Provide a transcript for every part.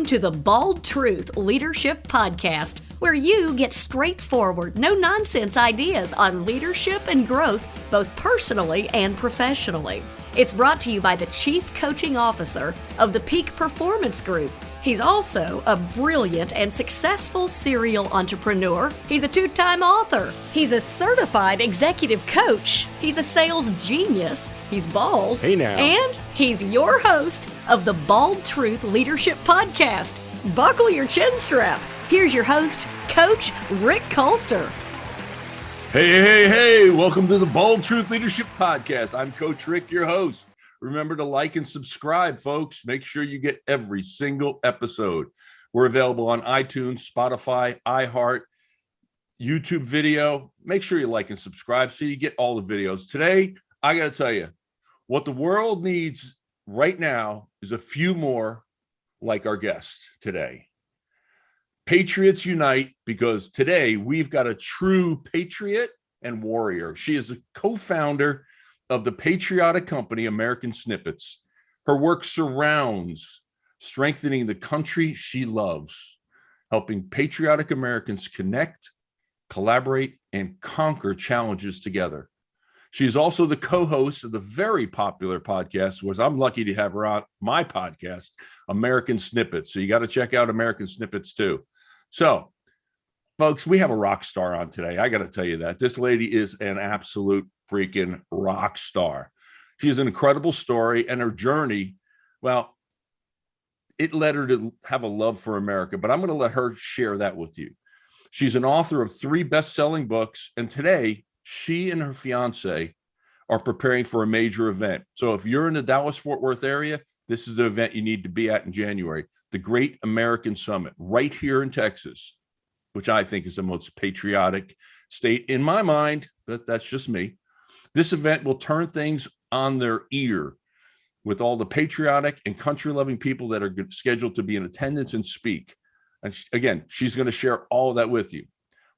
Welcome to the Bald Truth Leadership Podcast, where you get straightforward, no-nonsense ideas on leadership and growth, both personally and professionally. It's brought to you by the Chief Coaching Officer of the Peak Performance Group. He's also a brilliant and successful serial entrepreneur. He's a two-time author. He's a certified executive coach. He's a sales genius. He's bald. Hey now. And he's your host of the Bald Truth Leadership Podcast. Buckle your chin strap. Here's your host, Coach Rick Colster. Hey. Welcome to the Bald Truth Leadership Podcast. I'm Coach Rick, your host. Remember to like and subscribe, folks. Make sure you get every single episode. We're available on iTunes, Spotify, iHeart, YouTube video. Make sure you like and subscribe so you get all the videos. Today, I got to tell you, what the world needs right now is a few more like our guest today. Patriots unite, because today we've got a true patriot and warrior. She is a co-founder of the patriotic company, American Snippets. Her work surrounds strengthening the country she loves, helping patriotic Americans connect, collaborate, and conquer challenges together. She's also the co-host of the very popular podcast, which I'm lucky to have her on my podcast, American Snippets. So you got to check out American Snippets too. So, folks, we have a rock star on today. I got to tell you that. This lady is an absolute freaking rock star. She has an incredible story, and her journey, well, it led her to have a love for America, but I'm going to let her share that with you. She's an author of 3 best-selling books, and today she and her fiance are preparing for a major event. So if you're in the Dallas-Fort Worth area, this is the event you need to be at in January, the Great American Summit, right here in Texas, which I think is the most patriotic state in my mind, but that's just me. This event will turn things on their ear with all the patriotic and country-loving people that are scheduled to be in attendance and speak. And again, she's going to share all of that with you.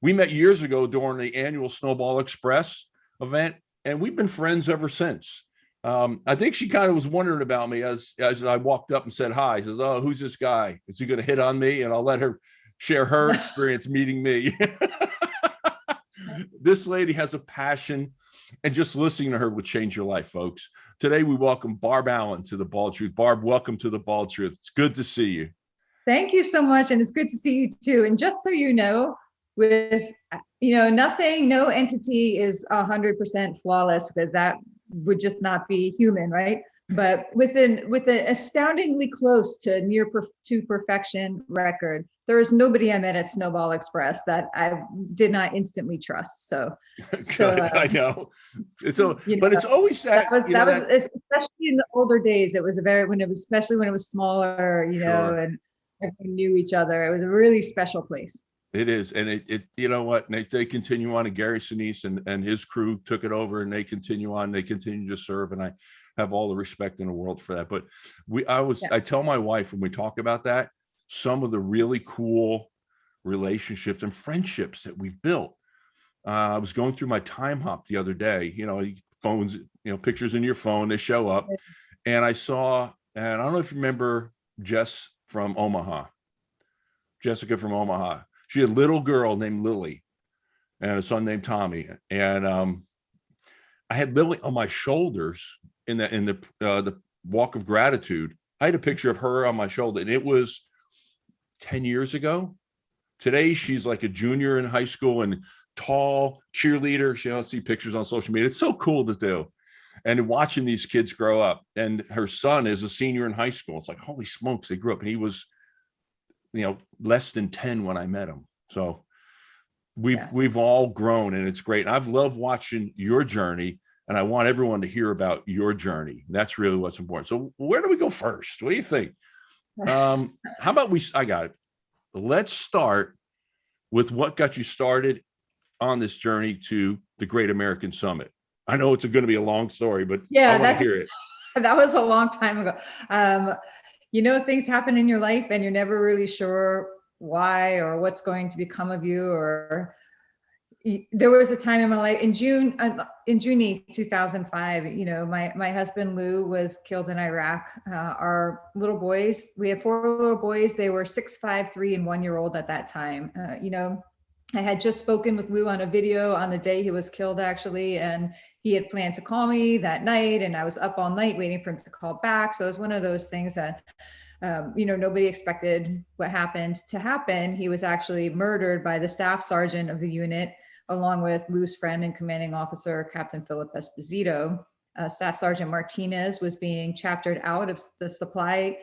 We met years ago during the annual Snowball Express event, and we've been friends ever since. I think she kind of was wondering about me as I walked up and said hi. She says, "Oh, who's this guy? Is he going to hit on me?" And I'll let her share her experience meeting me. This lady has a passion, and just listening to her would change your life, folks. Today, we welcome Barb Allen to the Bald Truth. Barb, welcome to the Bald Truth. It's good to see you. Thank you so much. And it's good to see you too. And just so you know, with, nothing, no entity is 100% flawless, because that would just not be human, right? But with an astoundingly close to to perfection record, there is nobody I met at Snowball Express that I did not instantly trust. So I know. But it's always that was especially in the older days. It was especially when it was smaller, Sure. and everyone knew each other. It was a really special place. It is. And it you know what? They continue on, and Gary Sinise and his crew took it over, and they continue on. They continue to serve. And I have all the respect in the world for that. But I tell my wife when we talk about that, some of the really cool relationships and friendships that we've built. I was going through my time hop the other day, phones, pictures in your phone, they show up. And I saw, and I don't know if you remember Jessica from Omaha. She had a little girl named Lily and a son named Tommy. And I had Lily on my shoulders in the walk of gratitude. I had a picture of her on my shoulder, and it was 10 years ago. Today, she's like a junior in high school and tall cheerleader. She see pictures on social media. It's so cool to do. And watching these kids grow up, and her son is a senior in high school. It's like, holy smokes, they grew up. And he was, less than 10 when I met him. So we've all grown, and it's great. And I've loved watching your journey, and I want everyone to hear about your journey. That's really what's important. So where do we go first? What do you think? How about I got it. Let's start with what got you started on this journey to the Great American Summit. I know it's going to be a long story, but I want to hear it. That was a long time ago. Things happen in your life and you're never really sure why or what's going to become of you, or, there was a time in my life in June 8th, 2005, my husband Lou was killed in Iraq. Our little boys, we have 4 little boys. They were 6, 5, 3, and 1 year old at that time. I had just spoken with Lou on a video on the day he was killed, actually, and he had planned to call me that night, and I was up all night waiting for him to call back. So it was one of those things that, nobody expected what happened to happen. He was actually murdered by the staff sergeant of the unit, along with Lou's friend and commanding officer, Captain Philip Esposito. Staff Sergeant Martinez was being chaptered out of the supply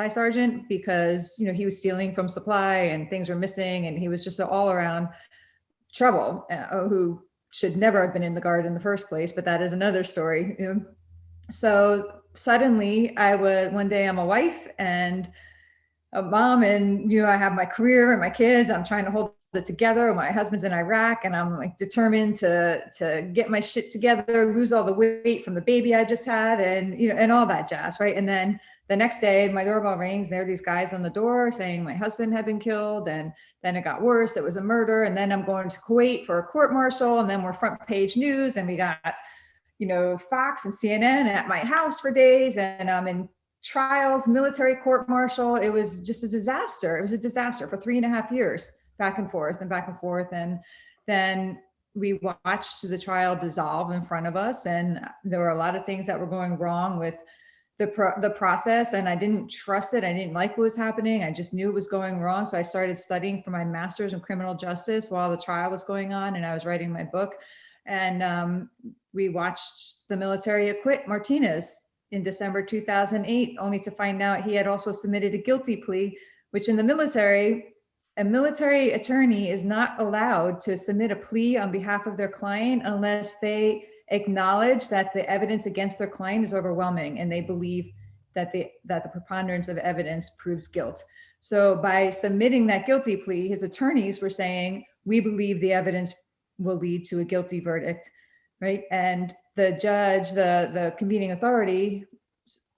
sergeant because, he was stealing from supply and things were missing. And he was just an all around trouble who should never have been in the Guard in the first place, but that is another story. So suddenly one day I'm a wife and a mom, and, I have my career and my kids. I'm trying to hold it together. My husband's in Iraq, and I'm like determined to get my shit together, lose all the weight from the baby I just had, and and all that jazz, right? And then the next day, my doorbell rings. There are these guys on the door saying my husband had been killed, and then it got worse. It was a murder, and then I'm going to Kuwait for a court martial, and then we're front page news, and we got Fox and CNN at my house for days, and I'm in trials, military court martial. It was just a disaster. It was a disaster for 3.5 years. Back and forth. And then we watched the trial dissolve in front of us. And there were a lot of things that were going wrong with the process. And I didn't trust it. I didn't like what was happening. I just knew it was going wrong. So I started studying for my master's in criminal justice while the trial was going on. And I was writing my book. And we watched the military acquit Martinez in December 2008, only to find out he had also submitted a guilty plea, which in the military, a military attorney is not allowed to submit a plea on behalf of their client unless they acknowledge that the evidence against their client is overwhelming and they believe that the preponderance of evidence proves guilt. So by submitting that guilty plea, his attorneys were saying, we believe the evidence will lead to a guilty verdict, right? And the judge, the convening authority,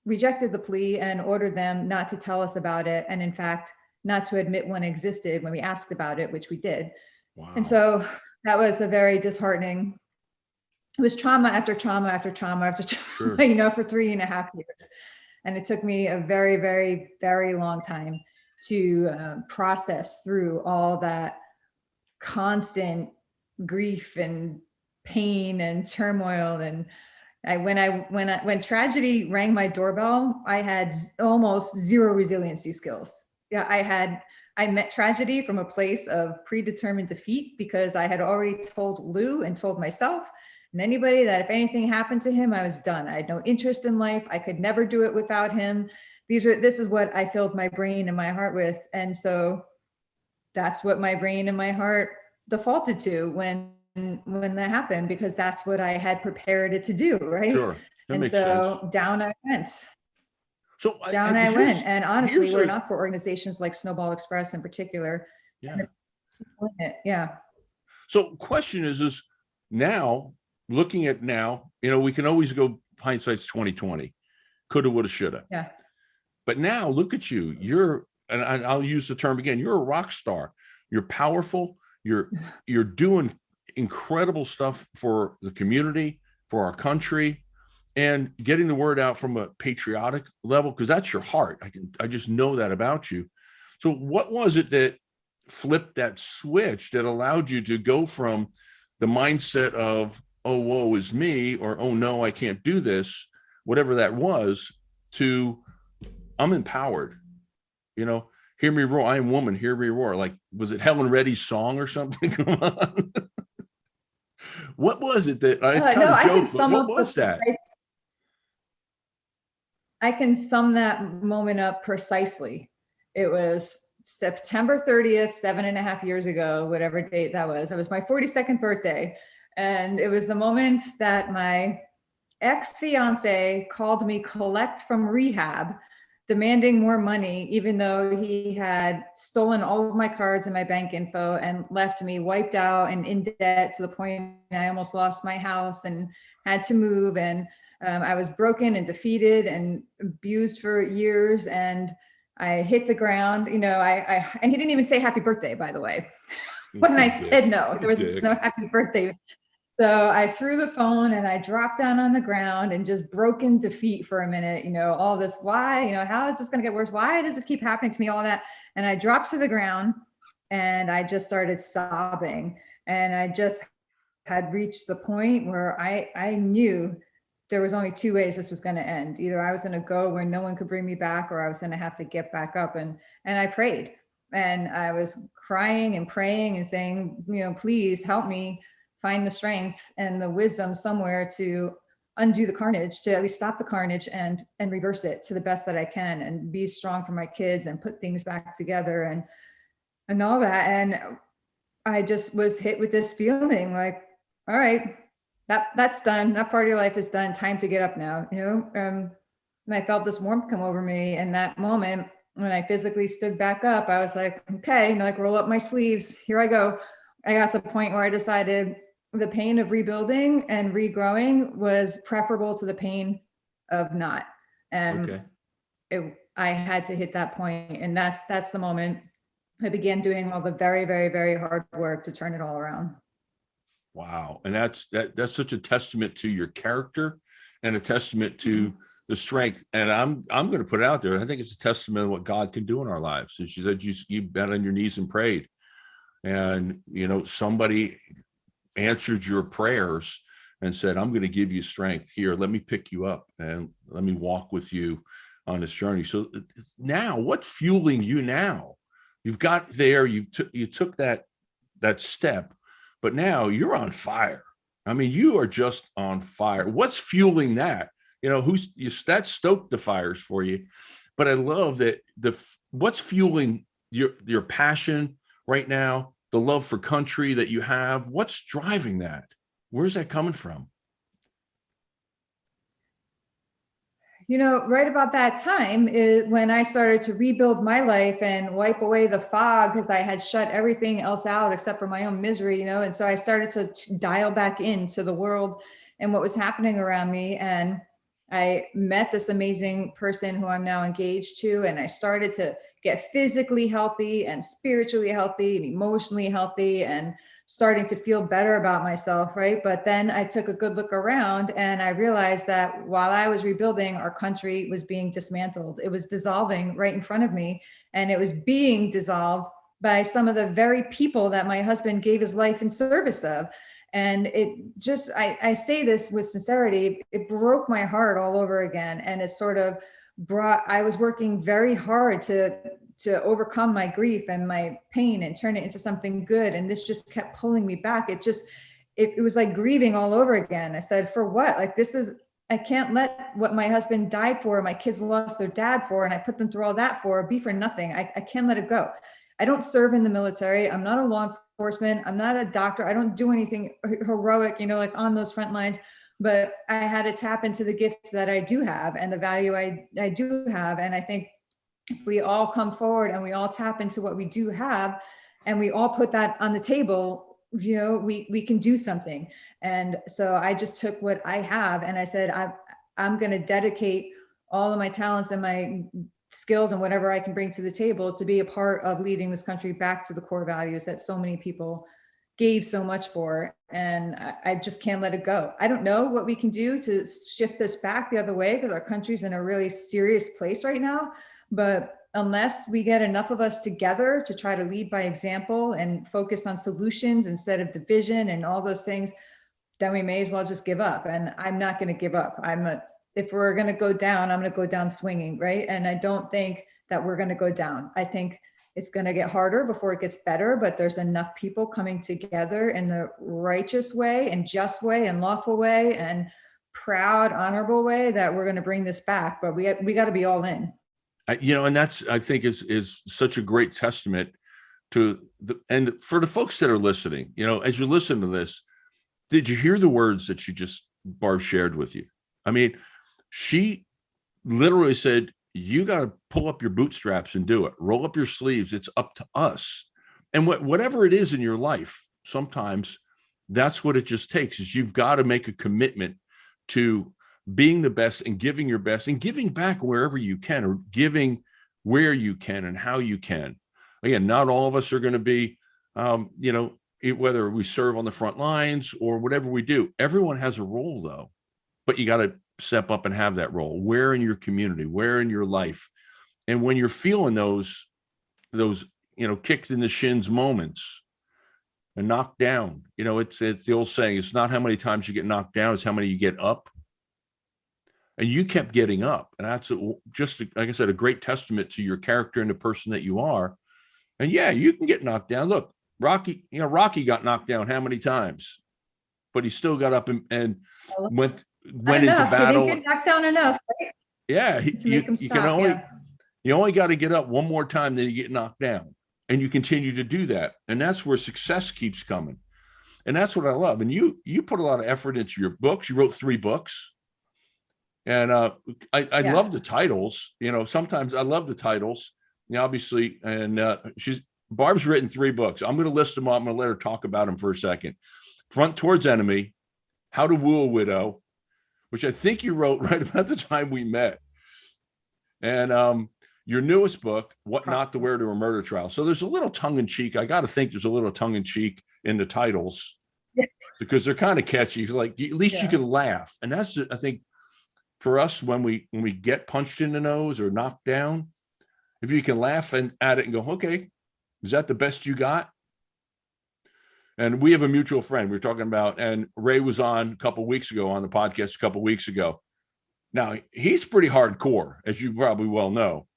rejected the plea and ordered them not to tell us about it. And in fact, not to admit one existed when we asked about it, which we did. Wow. And so that was a very disheartening, it was trauma after trauma after trauma after trauma, Sure. for 3.5 years. And it took me a very, very, very long time to process through all that constant grief and pain and turmoil. And when tragedy rang my doorbell, I had almost zero resiliency skills. Yeah, I met tragedy from a place of predetermined defeat because I had already told Lou and told myself and anybody that if anything happened to him, I was done. I had no interest in life. I could never do it without him. This is what I filled my brain and my heart with. And so that's what my brain and my heart defaulted to when that happened, because that's what I had prepared it to do, right? Sure. That and makes so sense. Down I went. So Down I went. And honestly, we're not for organizations like Snowball Express in particular. Yeah. Yeah. So question is now, looking at now, we can always go hindsight's 2020, coulda, woulda, shoulda. Yeah. But now look at you. And I'll use the term again, you're a rock star. You're powerful. You're doing incredible stuff for the community, for our country, and getting the word out from a patriotic level, because that's your heart. I just know that about you. So what was it that flipped that switch that allowed you to go from the mindset of, oh, woe is me, or, oh no, I can't do this, whatever that was, to I'm empowered, hear me roar, I am woman, hear me roar. Like, was it Helen Reddy's song or something? Come on. What was it that what was that? I can sum that moment up precisely. It was September 30th, 7.5 years ago, whatever date that was. It was my 42nd birthday. And it was the moment that my ex-fiance called me collect from rehab, demanding more money, even though he had stolen all of my cards and my bank info and left me wiped out and in debt to the point I almost lost my house and had to move. And I was broken and defeated and abused for years. And I hit the ground, and he didn't even say happy birthday, by the way, when I said no. There was Dick. no happy birthday. So I threw the phone and I dropped down on the ground and just broke in defeat for a minute. All this, why, how is this going to get worse? Why does this keep happening to me? All that. And I dropped to the ground and I just started sobbing. And I just had reached the point where I knew there was only two ways this was going to end. Either I was going to go where no one could bring me back, or I was going to have to get back up. And I prayed, and I was crying and praying and saying, please help me find the strength and the wisdom somewhere to undo the carnage, to at least stop the carnage and reverse it to the best that I can, and be strong for my kids and put things back together and all that. And I just was hit with this feeling like, all right, that's done. That part of your life is done. Time to get up now. And I felt this warmth come over me. And that moment when I physically stood back up, I was like, okay, roll up my sleeves. Here I go. I got to the point where I decided the pain of rebuilding and regrowing was preferable to the pain of not. And I had to hit that point. And that's the moment I began doing all the very, very, very hard work to turn it all around. Wow. And that's such a testament to your character and a testament to the strength. And I'm going to put it out there. I think it's a testament of what God can do in our lives. And she said, you got on your knees and prayed, and, somebody answered your prayers and said, I'm going to give you strength here. Let me pick you up and let me walk with you on this journey. So now what's fueling you now? You've got there, you took that step, but now you're on fire. I mean, you are just on fire. What's fueling that? That stoked the fires for you. But I love that what's fueling your passion right now, the love for country that you have. What's driving that? Where's that coming from? Right about that time is when I started to rebuild my life and wipe away the fog, because I had shut everything else out except for my own misery, and so I started to dial back into the world and what was happening around me. And I met this amazing person who I'm now engaged to, and I started to get physically healthy and spiritually healthy and emotionally healthy and starting to feel better about myself, right? But then I took a good look around and I realized that while I was rebuilding, our country was being dismantled. It was dissolving right in front of me, and it was being dissolved by some of the very people that my husband gave his life in service of. And it just, I say this with sincerity, it broke my heart all over again. And it sort of I was working very hard to overcome my grief and my pain and turn it into something good. And this just kept pulling me back. It was like grieving all over again. I said, for what? I can't let what my husband died for, my kids lost their dad for, and I put them through all that for, be for nothing. I can't let it go. I don't serve in the military. I'm not a law enforcement. I'm not a doctor. I don't do anything heroic, on those front lines. But I had to tap into the gifts that I do have and the value I do have. And I think if we all come forward and we all tap into what we do have, and we all put that on the table, we can do something. And so I just took what I have and I said, I'm going to dedicate all of my talents and my skills and whatever I can bring to the table to be a part of leading this country back to the core values that so many people gave so much for. And I just can't let it go. I don't know what we can do to shift this back the other way, because our country's in a really serious place right now. But unless we get enough of us together to try to lead by example and focus on solutions instead of division and all those things, then we may as well just give up. And I'm not going to give up. If we're going to go down, I'm going to go down swinging, right? And I don't think that we're going to go down. I think it's going to get harder before it gets better, but there's enough people coming together in the righteous way and just way and lawful way and proud, honorable way that we're going to bring this back. But we got to be all in. And that's, I think, is such a great testament to and for the folks that are listening, as you listen to this, did you hear the words that Barb shared with you? I mean, she literally said, you got to pull up your bootstraps and do it. Roll up your sleeves. It's up to us. And whatever it is in your life, sometimes that's what it just takes, is you've got to make a commitment to being the best and giving your best and giving back wherever you can, or giving where you can and how you can. Again, not all of us are going to be You know, whether we serve on the front lines or whatever we do, everyone has a role though, but you got to step up and have that role. Where in your community, where in your life, and when you're feeling those, you know, kicks in the shins moments and knocked down, you know, it's the old saying, it's not how many times you get knocked down, it's how many you get up. And you kept getting up, and that's just, like I said, a great testament to your character and the person that you are. And yeah, you can get knocked down. Look, Rocky, you know, Rocky got knocked down how many times, but he still got up and went into battle. He didn't get knocked down enough, right? Yeah, To make him you stop. can only you only got to get up one more time, then you get knocked down, and you continue to do that, and that's where success keeps coming. And that's what I love. And you put a lot of effort into your books. You wrote 3 books, and I love the titles. You know, sometimes I love the titles. You know, obviously, and Barb's written 3 books. I'm going to list them all. I'm going to let her talk about them for a second. Front Towards Enemy, How to Woo a Widow, which I think you wrote right about the time we met. And your newest book, What Not to Wear to a Murder Trial. So there's a little tongue in cheek. I got to think there's a little tongue in cheek in the titles because they're kind of catchy. Like, at least you can laugh. And that's, I think, for us, when we get punched in the nose or knocked down, if you can laugh at it and go, okay, is that the best you got? And we have a mutual friend we were talking about, and Ray was on a couple of weeks ago on the podcast a couple of weeks ago. Now, he's pretty hardcore, as you probably well know.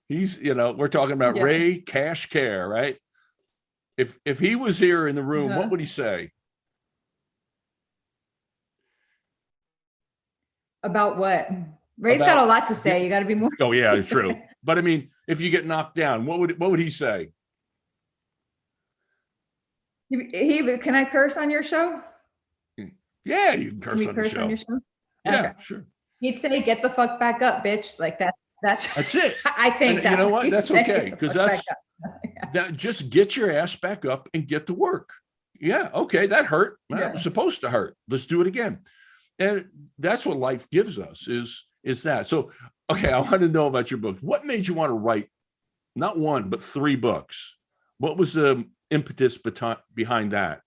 He's, you know, we're talking about Ray Cash Care, right? If he was here in the room, what would he say? About what? Ray's got a lot to say. You got to be more. Oh yeah, true. But I mean, if you get knocked down, what would he say? Can I curse on your show? Yeah, you can curse, on your show. Yeah, okay. Sure. He'd say, "Get the fuck back up, bitch!" Like that. That's it. I think that's, you know what? That's okay, because that's that. Just get your ass back up and get to work. Yeah, okay, that hurt. That was supposed to hurt. Let's do it again. And that's what life gives us is that. So, okay, I want to know about your books. What made you want to write not 1 but 3 books? What was the impetus behind that?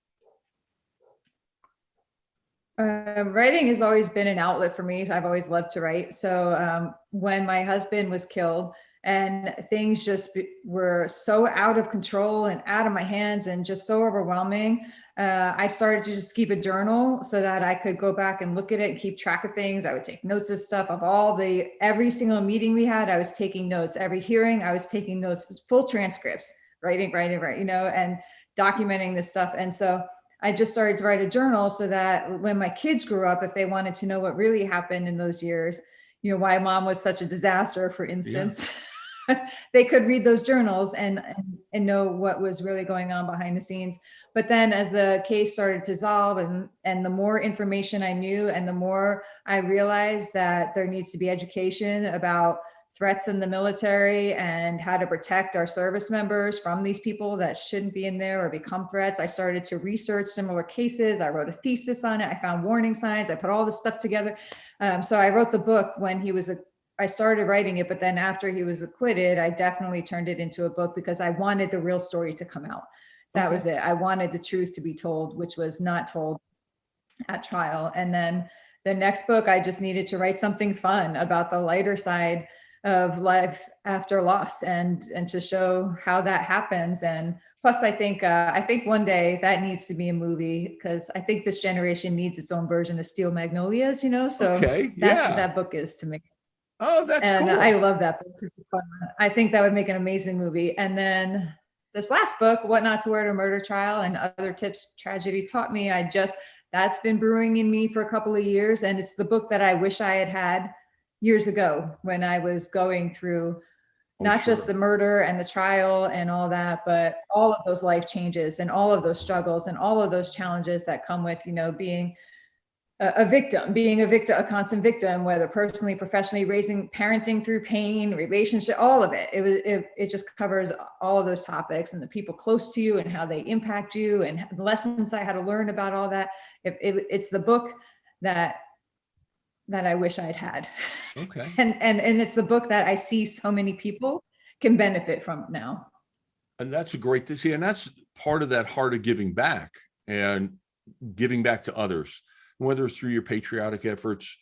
Writing has always been an outlet for me. I've always loved to write. So when my husband was killed and things just were so out of control and out of my hands and just so overwhelming, I started to just keep a journal so that I could go back and look at it and keep track of things. I would take notes of stuff, of every single meeting we had. I was taking notes. Every hearing, I was taking notes, full transcripts, writing, you know, and documenting this stuff. And so I just started to write a journal so that when my kids grew up, if they wanted to know what really happened in those years, you know, why mom was such a disaster, for instance, they could read those journals and know what was really going on behind the scenes. But then as the case started to dissolve and the more information I knew and the more I realized that there needs to be education about threats in the military and how to protect our service members from these people that shouldn't be in there or become threats. I started to research similar cases. I wrote a thesis on it. I found warning signs. I put all this stuff together. So I wrote the book when I started writing it, but then after he was acquitted, I definitely turned it into a book because I wanted the real story to come out. That was it. I wanted the truth to be told, which was not told at trial. And then the next book, I just needed to write something fun about the lighter side of life after loss and to show how that happens. And plus I think one day that needs to be a movie because I think this generation needs its own version of Steel Magnolias, you know, so that's what that book is to me. Oh, that's cool. I love that book. I think that would make an amazing movie. And then this last book, What Not to Wear to a Murder Trial and Other Tips Tragedy Taught Me, that's been brewing in me for a couple of years. And it's the book that I wish I had years ago when I was going through not just the murder and the trial and all that, but all of those life changes and all of those struggles and all of those challenges that come with, you know, being a constant victim, whether personally, professionally, parenting through pain, relationship, all of it. It just covers all of those topics and the people close to you and how they impact you and the lessons I had to learn about all that. It's the book that I wish I'd had. Okay. and it's the book that I see so many people can benefit from now. And that's a great to see. And that's part of that heart of giving back and giving back to others, whether it's through your patriotic efforts,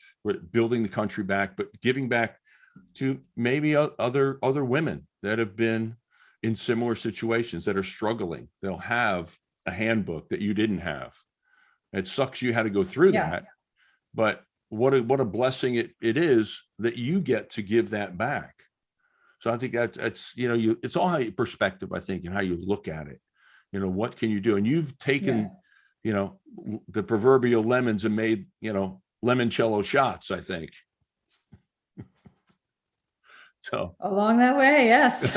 building the country back, but giving back to maybe other women that have been in similar situations that are struggling. They'll have a handbook that you didn't have. It sucks you had to go through that, but what a blessing it is that you get to give that back. So I think that's it's all how you perspective, I think, and how you look at it. What can you do? And you've taken the proverbial lemons and made limoncello shots, I think. So along that way, yes.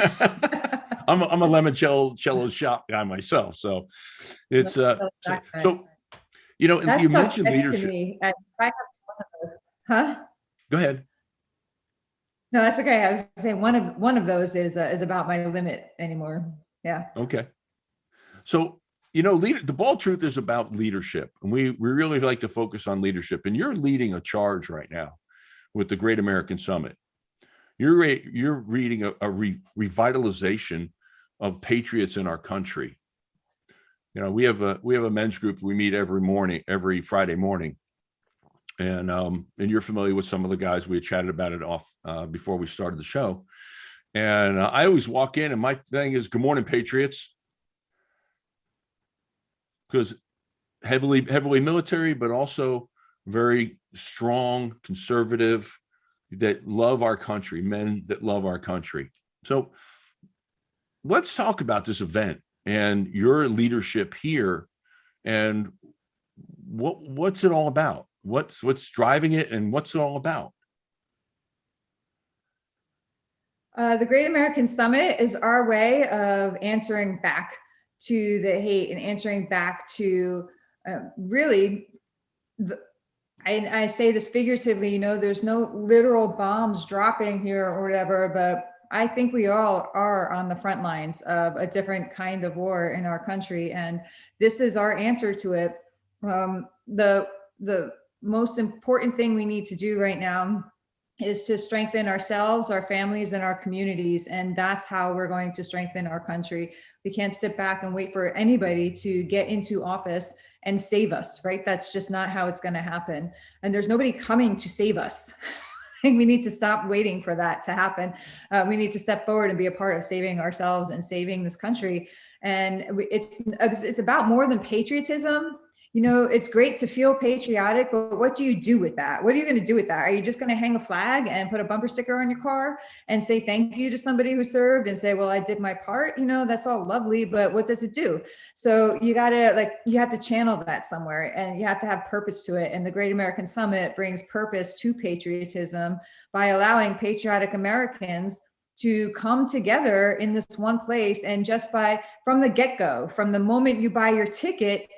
I'm a limoncello shot guy myself, so it's so you mentioned leadership. I have one of those. Huh? Go ahead. No, that's okay. I was saying one of those is about my limit anymore. Yeah. Okay. So the Bald Truth is about leadership, and we really like to focus on leadership. And you're leading a charge right now with the Great American Summit. You're reading a revitalization of patriots in our country. We have a men's group. We meet every Friday morning, and you're familiar with some of the guys. We had chatted about it off before we started the show. And I always walk in, and my thing is, "Good morning, patriots," because heavily military, but also very strong, conservative, that love our country, men that love our country. So let's talk about this event and your leadership here, and what's it all about? What's driving it, and what's it all about? The Great American Summit is our way of answering back to the hate and answering back to I say this figuratively, there's no literal bombs dropping here or whatever, but I think we all are on the front lines of a different kind of war in our country. And this is our answer to it. The most important thing we need to do right now is to strengthen ourselves, our families, and our communities. And that's how we're going to strengthen our country. We can't sit back and wait for anybody to get into office and save us, right? That's just not how it's going to happen. And there's nobody coming to save us. I think we need to stop waiting for that to happen. We need to step forward and be a part of saving ourselves and saving this country. And it's about more than patriotism. It's great to feel patriotic, but what do you do with that? What are you going to do with that? Are you just going to hang a flag and put a bumper sticker on your car and say thank you to somebody who served and say, well, I did my part? That's all lovely, but what does it do? So you have to channel that somewhere, and you have to have purpose to it. And the Great American Summit brings purpose to patriotism by allowing patriotic Americans to come together in this one place. And just from the get-go, from the moment you buy your ticket,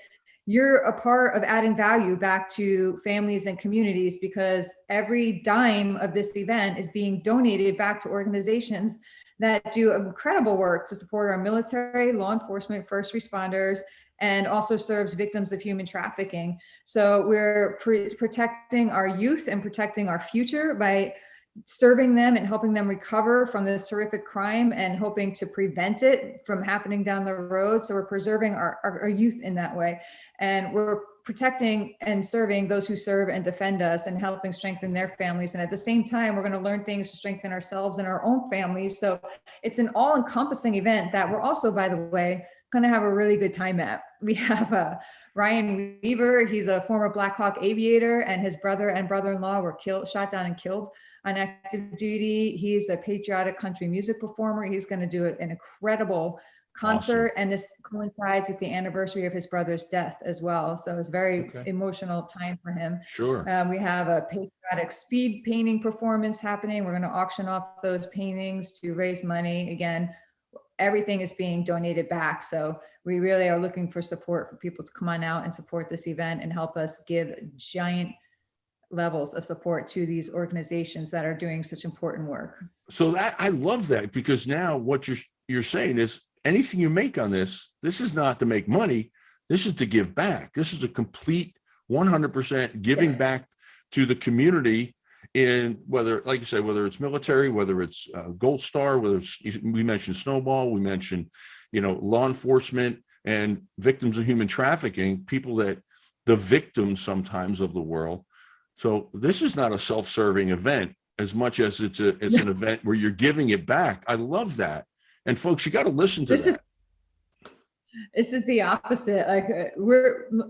you're a part of adding value back to families and communities, because every dime of this event is being donated back to organizations that do incredible work to support our military, law enforcement, first responders, and also serves victims of human trafficking. So we're protecting our youth and protecting our future by serving them and helping them recover from this horrific crime and hoping to prevent it from happening down the road. So we're preserving our youth in that way. And we're protecting and serving those who serve and defend us and helping strengthen their families. And at the same time, we're going to learn things to strengthen ourselves and our own families. So it's an all-encompassing event that we're also, by the way, going to have a really good time at. We have Ryan Weaver. He's a former Black Hawk aviator, and his brother and brother-in-law were shot down and killed on active duty. He's a patriotic country music performer. He's going to do an incredible concert. Awesome. And this coincides with the anniversary of his brother's death as well. So it's a very emotional time for him. Sure. We have a patriotic speed painting performance happening. We're going to auction off those paintings to raise money. Again, everything is being donated back. So we really are looking for support for people to come on out and support this event and help us give giant levels of support to these organizations that are doing such important work. So that, I love that, because now what you're saying is anything you make on this is not to make money. This is to give back. This is a complete 100% giving back to the community in whether, like you say, whether it's military, whether it's Gold Star, whether it's, we mentioned Snowball, we mentioned, law enforcement and victims of human trafficking, people that the victims sometimes of the world. So this is not a self-serving event as much as it's an event where you're giving it back. I love that. And folks, you got to listen to that. This is the opposite. Like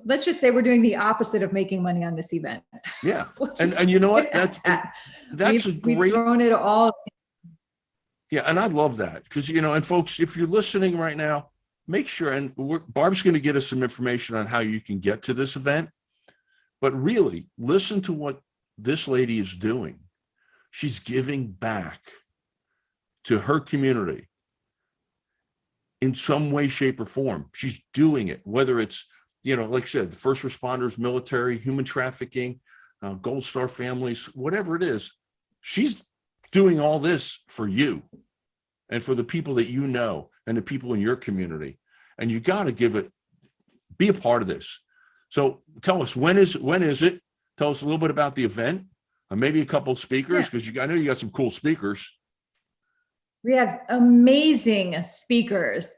let's just say we're doing the opposite of making money on this event. Yeah. And you know what? That's we've thrown it all. Yeah. And I love that because, and folks, if you're listening right now, make sure, and Barb's going to get us some information on how you can get to this event, but really listen to what this lady is doing. She's giving back to her community in some way, shape, or form. She's doing it, whether it's, like I said, the first responders, military, human trafficking, Gold Star families, whatever it is. She's doing all this for you and for the people that you know and the people in your community. And you got to be a part of this. So tell us, when is it? Tell us a little bit about the event, maybe a couple of speakers, because I know you got some cool speakers. We have amazing speakers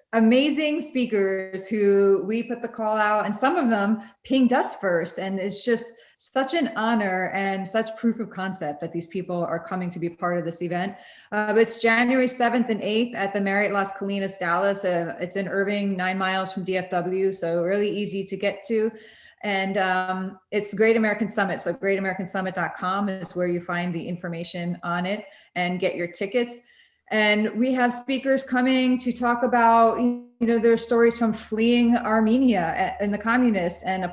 who we put the call out, and some of them pinged us first. And it's just such an honor and such proof of concept that these people are coming to be part of this event. It's January 7th and 8th at the Marriott Las Colinas, Dallas. It's in Irving, 9 miles from DFW, so really easy to get to. And it's the Great American Summit. So greatamericansummit.com is where you find the information on it and get your tickets. And we have speakers coming to talk about, their stories from fleeing Armenia and the communists and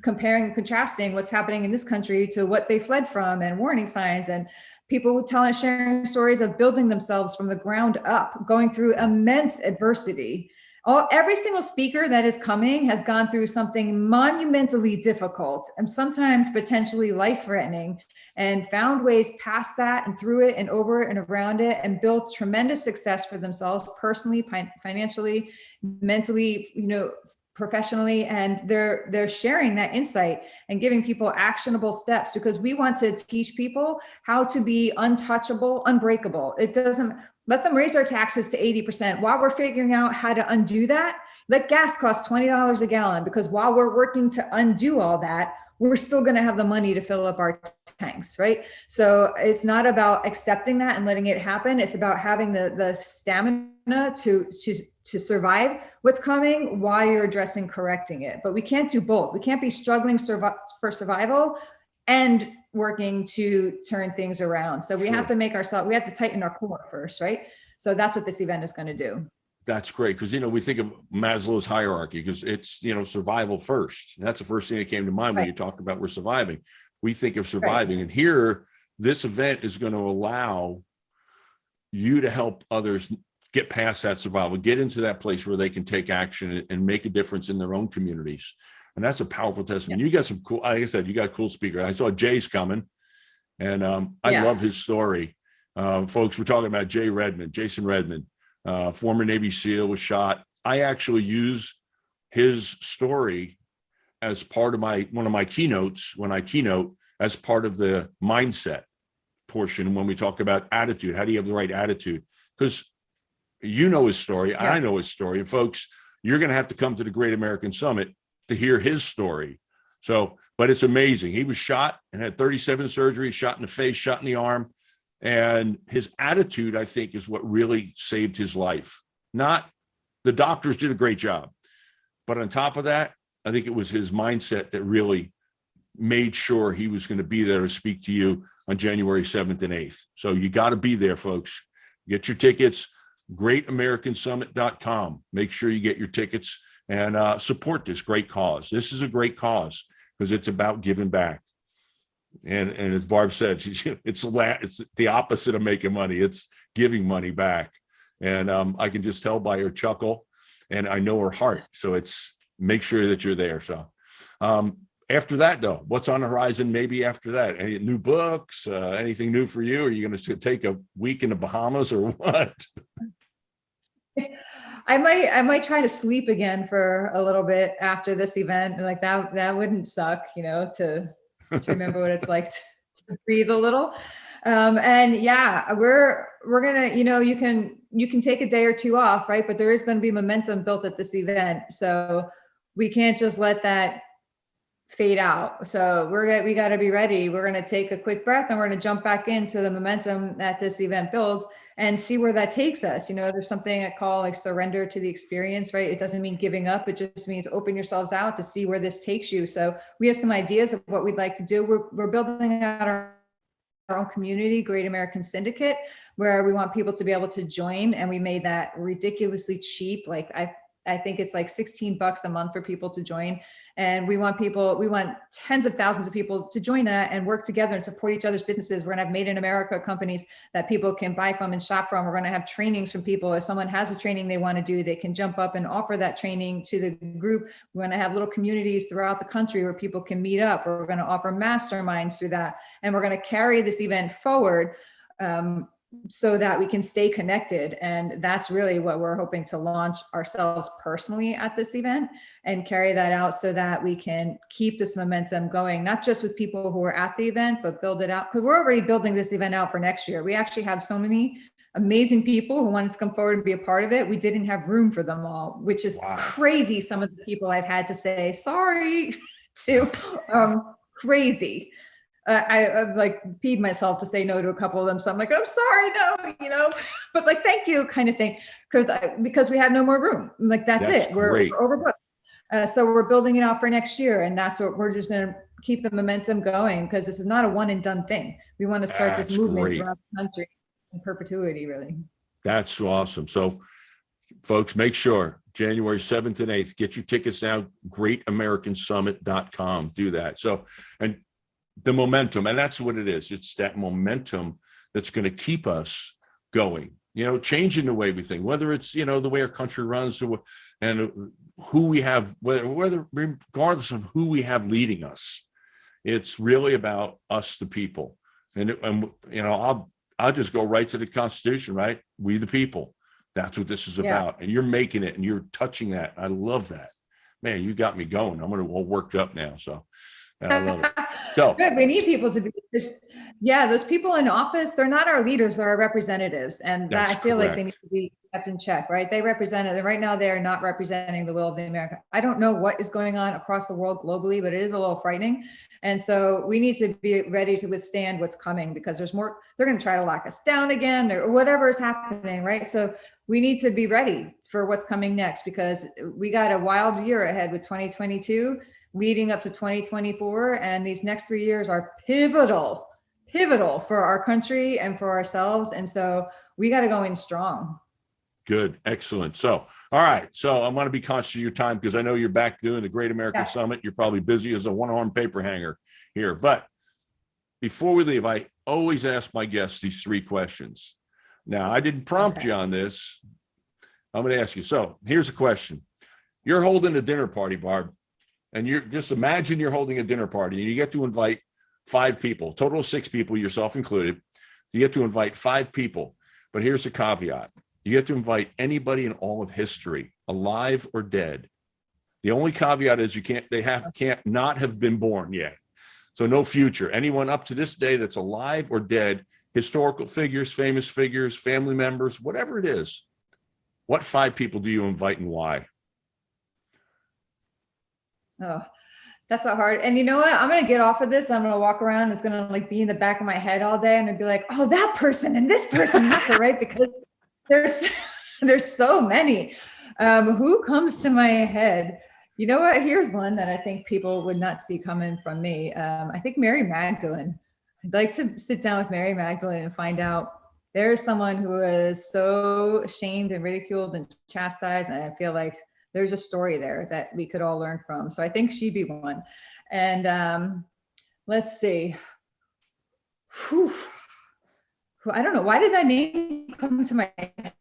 comparing and contrasting what's happening in this country to what they fled from, and warning signs, and people sharing stories of building themselves from the ground up, going through immense adversity. Every single speaker that is coming has gone through something monumentally difficult and sometimes potentially life-threatening, and found ways past that and through it and over it and around it, and built tremendous success for themselves personally, financially, mentally, professionally. And they're sharing that insight and giving people actionable steps, because we want to teach people how to be untouchable, unbreakable. It doesn't let them raise our taxes to 80% while we're figuring out how to undo that. Let gas cost $20 a gallon, because while we're working to undo all that, we're still going to have the money to fill up our tanks, right? So it's not about accepting that and letting it happen. It's about having the stamina to survive what's coming while you're addressing correcting it. But we can't do both. We can't be struggling for survival and working to turn things around. So we have to we have to tighten our core first, right? So that's what this event is going to do. That's great. Because, we think of Maslow's hierarchy, because it's, survival first. And that's the first thing that came to mind when you talked about we're surviving. We think of surviving. And here, this event is going to allow you to help others get past that survival, get into that place where they can take action and make a difference in their own communities. And that's a powerful testament. You got some cool, like I said, you got cool speakers. I saw Jay's coming, and I love his story. Folks, we're talking about Jason Redmond, former Navy SEAL, was shot. I actually use his story as part of one of my keynotes when I keynote, as part of the mindset portion when we talk about attitude. How do you have the right attitude? Because his story, I know his story, and folks, you're going to have to come to the Great American Summit to hear his story. So, but it's amazing. He was shot and had 37 surgeries, shot in the face, shot in the arm. And his attitude, I think, is what really saved his life. Not the doctors did a great job, but on top of that, I think it was his mindset that really made sure he was going to be there to speak to you on January 7th and 8th. So you got to be there, folks. Get your tickets, greatamericansummit.com. Make sure you get your tickets and support this great cause. This is a great cause because it's about giving back. And as Barb said, it's the opposite of making money. It's giving money back. And I can just tell by her chuckle, and I know her heart. So it's make sure that you're there. So after that, though, what's on the horizon? Maybe after that, any new books, anything new for you? Are you going to take a week in the Bahamas or what? I might try to sleep again for a little bit after this event. Like that wouldn't suck, to remember what it's like breathe a little. And yeah, we're gonna, you can take a day or two off, right? But there is going to be momentum built at this event, so we can't just let that fade out. So we got to be ready. We're going to take a quick breath and we're going to jump back into the momentum that this event builds and see where that takes us. There's something I call like surrender to the experience, right? It doesn't mean giving up. It just means open yourselves out to see where this takes you. So we have some ideas of what we'd like to do. We're building out our own community, Great American Syndicate, where we want people to be able to join. And we made that ridiculously cheap. Like I think it's like $16 a month for people to join. And we want tens of thousands of people to join that and work together and support each other's businesses. We're going to have Made in America companies that people can buy from and shop from. We're going to have trainings from people. If someone has a training they want to do, they can jump up and offer that training to the group. We're going to have little communities throughout the country where people can meet up. We're going to offer masterminds through that. And we're going to carry this event forward so that we can stay connected. And that's really what we're hoping to launch ourselves personally at this event and carry that out so that we can keep this momentum going, not just with people who are at the event, but build it out. Because we're already building this event out for next year. We actually have so many amazing people who wanted to come forward and be a part of it. We didn't have room for them all, which is crazy. Some of the people I've had to say sorry to, crazy. I've like peed myself to say no to a couple of them. So I'm like, I'm sorry, no, but like, thank you kind of thing. Because we have no more room. Like, that's it. We're overbooked. So we're building it out for next year. And that's what we're just going to keep the momentum going, because this is not a one and done thing. We want to start this movement throughout the country in perpetuity, really. That's awesome. So folks, make sure January 7th and 8th, get your tickets now, greatamericansummit.com. Do that. So, and the momentum, and that's what it is. It's that momentum that's going to keep us going, changing the way we think, whether it's, the way our country runs and who we have, whether regardless of who we have leading us, it's really about us, the people. And I'll just go right to the Constitution, right? We the people. That's what this is about. And you're making it and you're touching that. I love that. Man, you got me going. I'm all worked up now. So I love it. So good. We need people to be, those people in office, they're not our leaders, they're our representatives. And I feel like they need to be kept in check, right? They represent it. Right now, they're not representing the will of the American. I don't know what is going on across the world globally, but it is a little frightening. And so we need to be ready to withstand what's coming, because there's more, they're going to try to lock us down again, or whatever is happening, right? So we need to be ready for what's coming next, because we got a wild year ahead with 2022 leading up to 2024. And these next 3 years are pivotal for our country and for ourselves. And so we got to go in strong. Good. Excellent. So, all right. So I want to be conscious of your time, because I know you're back doing the Great American Summit. You're probably busy as a one-armed paper hanger here. But before we leave, I always ask my guests these 3 questions. Now, I didn't prompt you on this. I'm going to ask you. So here's a question. You're holding a dinner party, Barb, and you're just imagine you're holding a dinner party and you get to invite 5 people, total of 6 people, yourself included. You get to invite 5 people, but here's a caveat. You get to invite anybody in all of history, alive or dead. The only caveat is they can't not have been born yet. So no future. Anyone up to this day that's alive or dead, historical figures, famous figures, family members, whatever it is. What 5 people do you invite and why? Oh, that's not hard. And you know what? I'm going to get off of this. I'm going to walk around. It's going to like be in the back of my head all day. I'm going to be like, oh, that person and this person, right? Because there's so many. Who comes to my head? You know what? Here's one that I think people would not see coming from me. I think Mary Magdalene. I'd like to sit down with Mary Magdalene and find out there's someone who is so shamed and ridiculed and chastised. And I feel like there's a story there that we could all learn from. So I think she'd be one. And let's see. Whew. I don't know. Why did that name come to my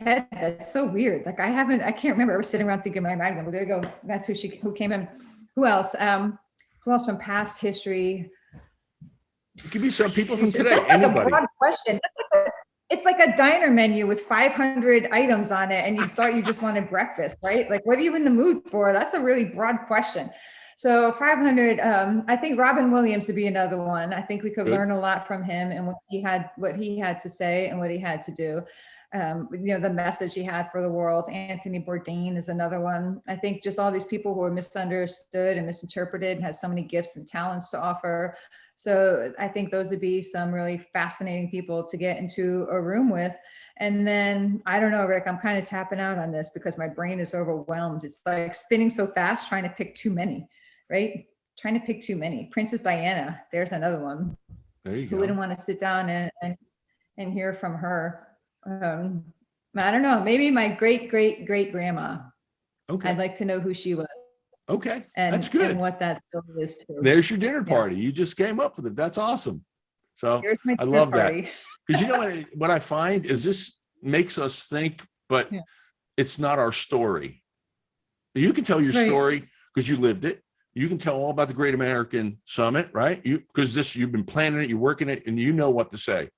head? That's so weird. Like I can't remember ever sitting around thinking Mary Magdalene. Well, there you go. That's who came in. Who else? Who else from past history? It could be some people from today. That's Anybody. Like a broad question. it's like a diner menu with 500 items on it, and you thought you just wanted breakfast, right? Like, what are you in the mood for? That's a really broad question. So 500, I think Robin Williams would be another one. I think we could Good. learn a lot from him and what he had to say and what he had to do. The message he had for the world. Anthony Bourdain is another one. I think just all these people who are misunderstood and misinterpreted and has so many gifts and talents to offer. So I think those would be some really fascinating people to get into a room with. And then, I don't know, Rick, I'm kind of tapping out on this because my brain is overwhelmed. It's like spinning so fast, trying to pick too many, right? Trying to pick too many. Princess Diana, there's another one. There you Who go. wouldn't want to sit down and hear from her? I don't know, maybe my great grandma. Okay. I'd like to know who she was. Okay. And, That's good. and what that story is too. There's your dinner party. You just came up with it. That's awesome. So I love that. Because you know what I find is this makes us think, but it's not our story. You can tell your story because you lived it. You can tell all about the Great American Summit, right? Because you've been planning it, you're working it, and you know what to say.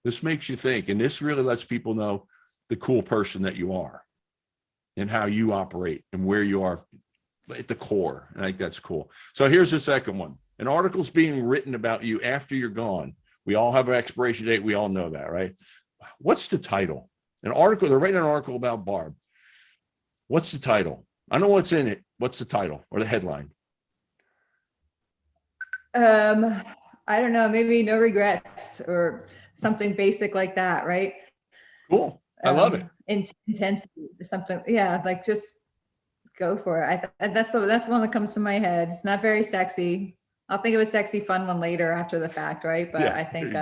This makes you think, and this really lets people know the cool person that you are and how you operate and where you are at the core. I think that's cool. So here's the second one. An article's being written about you after you're gone. We all have an expiration date. We all know that, right? What's the title? An article, they're writing an article about Barb. What's the title? I know what's in it. What's the title or the headline? I don't know, maybe no regrets or something basic like that, right? Cool. I love it. Intensity or something. Yeah, like just go for it. That's the one that comes to my head. It's not very sexy. I'll think of a sexy, fun one later after the fact, right? But I think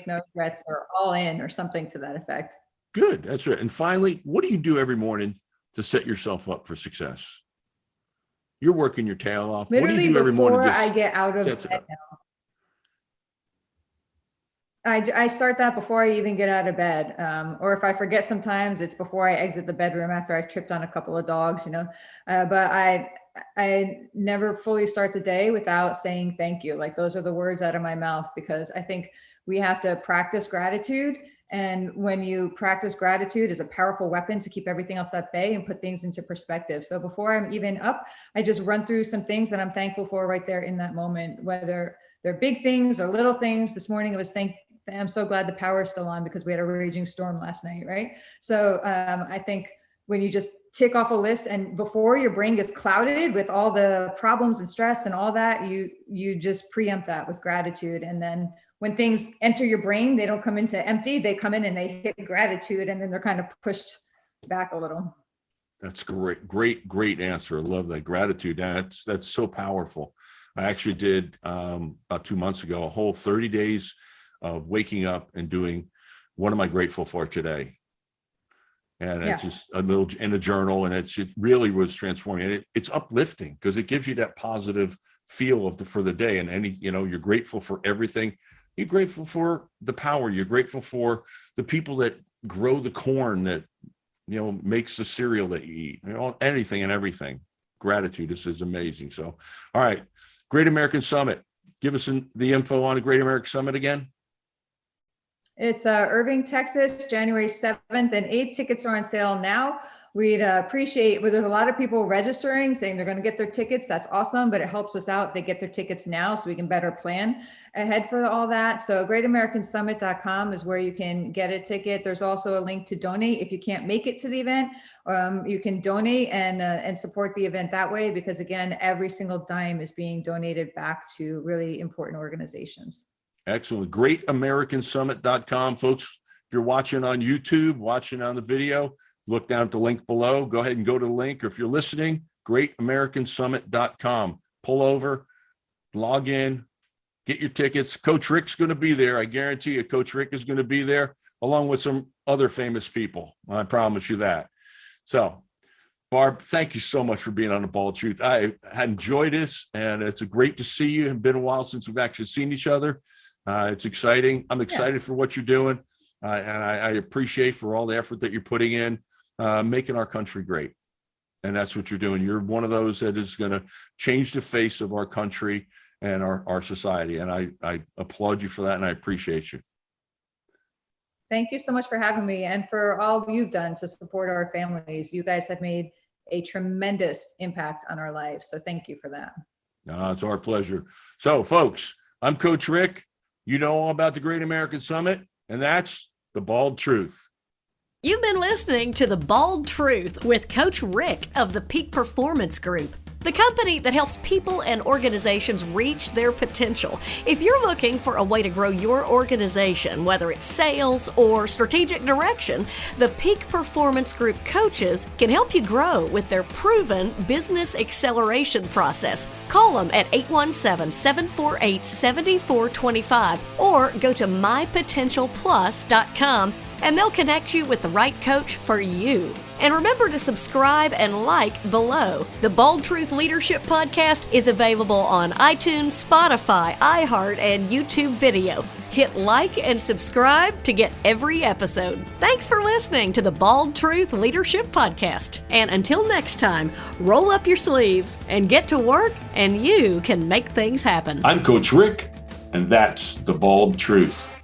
no regrets or all in or something to that effect. Good. That's right. And finally, what do you do every morning to set yourself up for success? You're working your tail off. Literally, what do you do every morning? Before I get out of bed now. I start that before I even get out of bed. Or if I forget, sometimes it's before I exit the bedroom after I've tripped on a couple of dogs, but I never fully start the day without saying thank you. Like, those are the words out of my mouth, because I think we have to practice gratitude. And when you practice gratitude, is a powerful weapon to keep everything else at bay and put things into perspective. So before I'm even up, I just run through some things that I'm thankful for right there in that moment, whether they're big things or little things. This morning, I'm so glad the power is still on because we had a raging storm last night, right? So I think when you just tick off a list, and before your brain gets clouded with all the problems and stress and all that, you just preempt that with gratitude. And then when things enter your brain, they don't come into empty, they come in and they hit gratitude, and then they're kind of pushed back a little. That's great answer. I love that. Gratitude. That's so powerful. I actually did about 2 months ago, a whole 30 days of waking up and doing, what am I grateful for today? And it's just a little in a journal, and it really was transforming. It's uplifting because it gives you that positive feel for the day. And you're grateful for everything. You're grateful for the power. You're grateful for the people that grow the corn that, makes the cereal that you eat, anything and everything. Gratitude is amazing. So, all right. Great American Summit. Give us the info on the Great American Summit again. It's Irving, Texas, January 7th and 8th. Tickets are on sale now. We'd appreciate, there's a lot of people registering saying they're going to get their tickets. That's awesome, but it helps us out if they get their tickets now so we can better plan ahead for all that. So greatamericansummit.com is where you can get a ticket. There's also a link to donate. If you can't make it to the event, you can donate and support the event that way, because again, every single dime is being donated back to really important organizations. Excellent. GreatAmericanSummit.com. Folks, if you're watching on YouTube, watching on the video, look down at the link below. Go ahead and go to the link. Or if you're listening, GreatAmericanSummit.com. Pull over, log in, get your tickets. Coach Rick's going to be there. I guarantee you, Coach Rick is going to be there, along with some other famous people. I promise you that. So, Barb, thank you so much for being on The Bald Truth. I enjoyed this, and it's great to see you. It's been a while since we've actually seen each other. It's exciting. I'm excited for what you're doing, and I appreciate for all the effort that you're putting in, making our country great. And that's what you're doing. You're one of those that is going to change the face of our country and our society. And I applaud you for that, and I appreciate you. Thank you so much for having me and for all you've done to support our families. You guys have made a tremendous impact on our lives. So thank you for that. It's our pleasure. So, folks, I'm Coach Rick. You know all about the Great American Summit, and that's the Bald Truth. You've been listening to The Bald Truth with Coach Rick of the Peak Performance Group, the company that helps people and organizations reach their potential. If you're looking for a way to grow your organization, whether it's sales or strategic direction, the Peak Performance Group coaches can help you grow with their proven business acceleration process. Call them at 817-748-7425 or go to mypotentialplus.com and they'll connect you with the right coach for you. And remember to subscribe and like below. The Bold Truth Leadership Podcast is available on iTunes, Spotify, iHeart, and YouTube video. Hit like and subscribe to get every episode. Thanks for listening to the Bald Truth Leadership Podcast. And until next time, roll up your sleeves and get to work, and you can make things happen. I'm Coach Rick, and that's the Bald Truth.